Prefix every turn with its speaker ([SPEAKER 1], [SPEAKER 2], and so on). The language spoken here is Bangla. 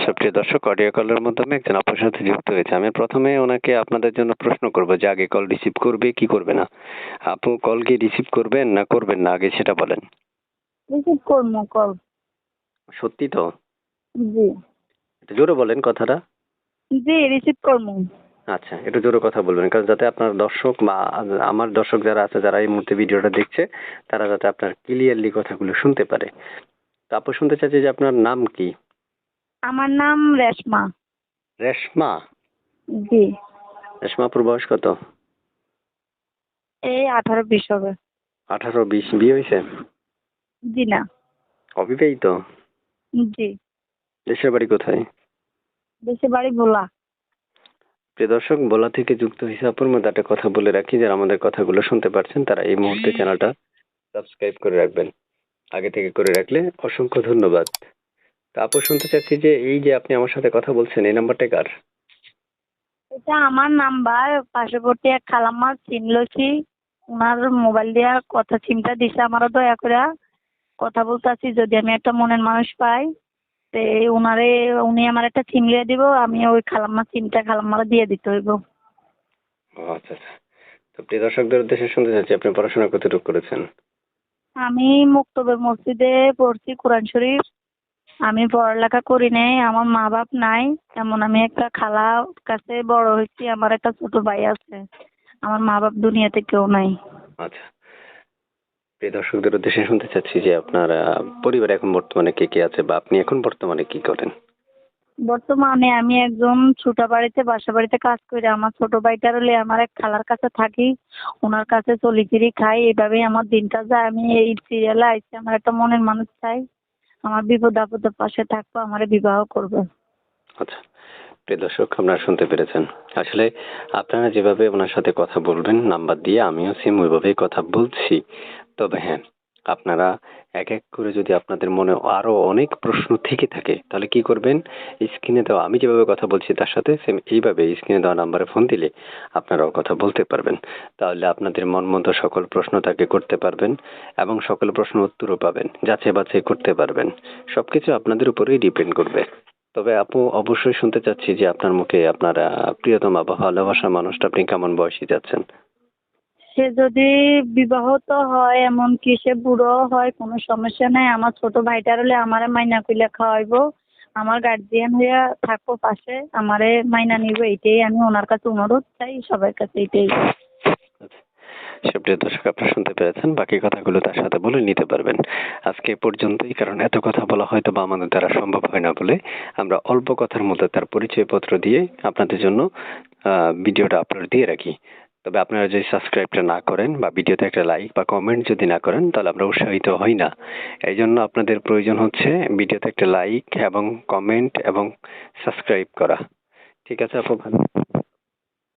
[SPEAKER 1] সুপ্রিয় দর্শক, অডিও কলের মাধ্যমে একজন আপনার সাথে যুক্ত হয়েছে। আমি প্রথমে ওনাকে আপনাদের জন্য প্রশ্ন করব যে আগে কল রিসিভ করবে কি করবে না। আপু কল কি রিসিভ করবেন না করবেন না আগে সেটা বলেন।
[SPEAKER 2] রিসিভ করবো কল।
[SPEAKER 1] সত্যি তো?
[SPEAKER 2] জি
[SPEAKER 1] একটু জোরে বলেন কথাটা।
[SPEAKER 2] জি রিসিভ করবো।
[SPEAKER 1] আচ্ছা, একটু জোরে কথা বলবেন, কারণ যাতে আপনার দর্শক বা আমার দর্শক যারা আছে, যারা এই মুহূর্তে ভিডিওটা দেখছে, তারা যাতে আপনার ক্লিয়ারলি কথাগুলো শুনতে পারে। তো আপু শুনতে চাচ্ছি যে আপনার নাম কি?
[SPEAKER 2] আমার নাম রেশমা।
[SPEAKER 1] রেশমা?
[SPEAKER 2] জি।
[SPEAKER 1] রেশমা আপুর বয়স কত?
[SPEAKER 2] এই 18-20 হবে।
[SPEAKER 1] 18-20। বিয়ে হয়েছে?
[SPEAKER 2] জি না।
[SPEAKER 1] অবিবাহিত?
[SPEAKER 2] জি।
[SPEAKER 1] দেশের বাড়ি কোথায়?
[SPEAKER 2] দেশের বাড়ি ভোলা।
[SPEAKER 1] প্রিয় দর্শক, বলা থেকে যুক্ত হয়েছে আপুর মধ্যে একটা কথা বলে রাখি, যারা আমাদের কথাগুলো শুনতে পারছেন তারা এই মুহূর্তে চ্যানেলটা সাবস্ক্রাইব করে রাখবেন। আগে থেকে করে রাখলে অসংখ্য ধন্যবাদ। তা আপু শুনতে চাচ্ছি যে এই যে আপনি আমার সাথে কথা বলছেন, এই নাম্বারটা কার?
[SPEAKER 2] এটা আমার নাম্বার, পার্শ্ববর্তী এক খালাম্মা সিম লইছি, ওনার মোবাইল দিয়া কথা সিমটা দিছে আমারও, দয়া করে কথা বলতেছি। যদি আমি একটা মনের মানুষ পাই তে উনি আমার একটা সিম লিয়ে দিব, আমি ওই খালাম্মা সিমটা খালাম্মারা দিয়ে দিতে হইব।
[SPEAKER 1] ও আচ্ছা আচ্ছা। তো প্রিয় দর্শকদের উদ্দেশ্যে শুনতে চাচ্ছি, আপনি পড়াশোনা কতটুকু করেছেন?
[SPEAKER 2] আমি মুক্তবের মসজিদে পড়ছি কোরআন শরীফ। আমি পড়ালেখা করি নাই, আমার মা বাপ নাই, এমন আমি একটা খালার কাছে বড় হয়েছি। আমার একটা ছোট ভাই আছে, আমার মা বাপ দুনিয়াতে কেউ নাই।
[SPEAKER 1] আচ্ছা, প্রিয় দর্শকদের উদ্দেশ্যে শুনতে চাচ্ছি যে আপনার পরিবারে এখন বর্তমানে কে কে আছে বা আপনি এখন বর্তমানে কি করেন?
[SPEAKER 2] বর্তমানে আমি একজন ছোট বাড়িতে বাসা বাড়িতে কাজ করি। আমার ছোট ভাইটার হলে আমার এক খালার কাছে থাকি, ওনার কাছে চলি ফিরি খাই, এভাবেই আমার দিনটা যায়। আমি এই সিরিয়ালে আইছি, আমার একটা মনের মানুষ চাই, আমার বিপদ আপদের পাশে থাকবো, আমার বিবাহ করবে।
[SPEAKER 1] আচ্ছা, প্রিয় দর্শক আপনারা শুনতে পেরেছেন। আসলে আপনারা যেভাবে ওনার সাথে কথা বলবেন নাম্বার দিয়ে, আমিও সেম ওইভাবেই কথা বলছি। তবে হ্যাঁ, আপনারা এক এক করে যদি আপনাদের মনে আরো অনেক প্রশ্ন থেকে থাকে তাহলে কি করবেন, স্ক্রিনে দেওয়া আমি যেভাবে কথা বলছি তার সাথে সেম এইভাবে স্ক্রিনে দেওয়া নাম্বারে ফোন দিলে আপনারাও কথা বলতে পারবেন। তাহলে আপনাদের মন মতো সকল প্রশ্ন তাকে করতে পারবেন এবং সকল প্রশ্ন উত্তরও পাবেন, যাচাই বাছাই করতে পারবেন। সবকিছু আপনাদের উপরেই ডিপেন্ড করবে। তবে আপু অবশ্যই শুনতে চাচ্ছি যে আপনার মুখে আপনার প্রিয়তমা বা ভালোবাসার মানুষটা আপনি কেমন বয়সী যাচ্ছেন?
[SPEAKER 2] সে যদি বিবাহত হয়, এমনকি সে বুড়ো হয়, কোনো সমস্যা নাই। আমার ছোট ভাইটার হলে আমারে মাইনা কইলে খাওয়াইবো, আমার গার্জিয়ান হইয়া থাকবো পাশে, আমারে মাইনা নিব। এইটাই আমি ওনার কাছে অনুরোধ চাই, সবার কাছে এইটাই।
[SPEAKER 1] সুপ্রিয় দর্শক আপনারা শুনতে পেরেছেন, বাকি কথাগুলো তার সাথে বলে নিতে পারবেন। আজকে এ পর্যন্তই, কারণ এত কথা বলা হয়তো বা আমাদের দ্বারা সম্ভব হয় না বলে আমরা অল্প কথার মধ্যে তার পরিচয়পত্র দিয়ে আপনাদের জন্য ভিডিওটা আপলোড দিয়ে রাখি। তবে আপনারা যদি সাবস্ক্রাইবটা না করেন বা ভিডিওতে একটা লাইক বা কমেন্ট যদি না করেন তাহলে আমরা উৎসাহিত হই না। এই জন্য আপনাদের প্রয়োজন হচ্ছে ভিডিওতে একটা লাইক এবং কমেন্ট এবং সাবস্ক্রাইব করা। ঠিক আছে আপু, ভালো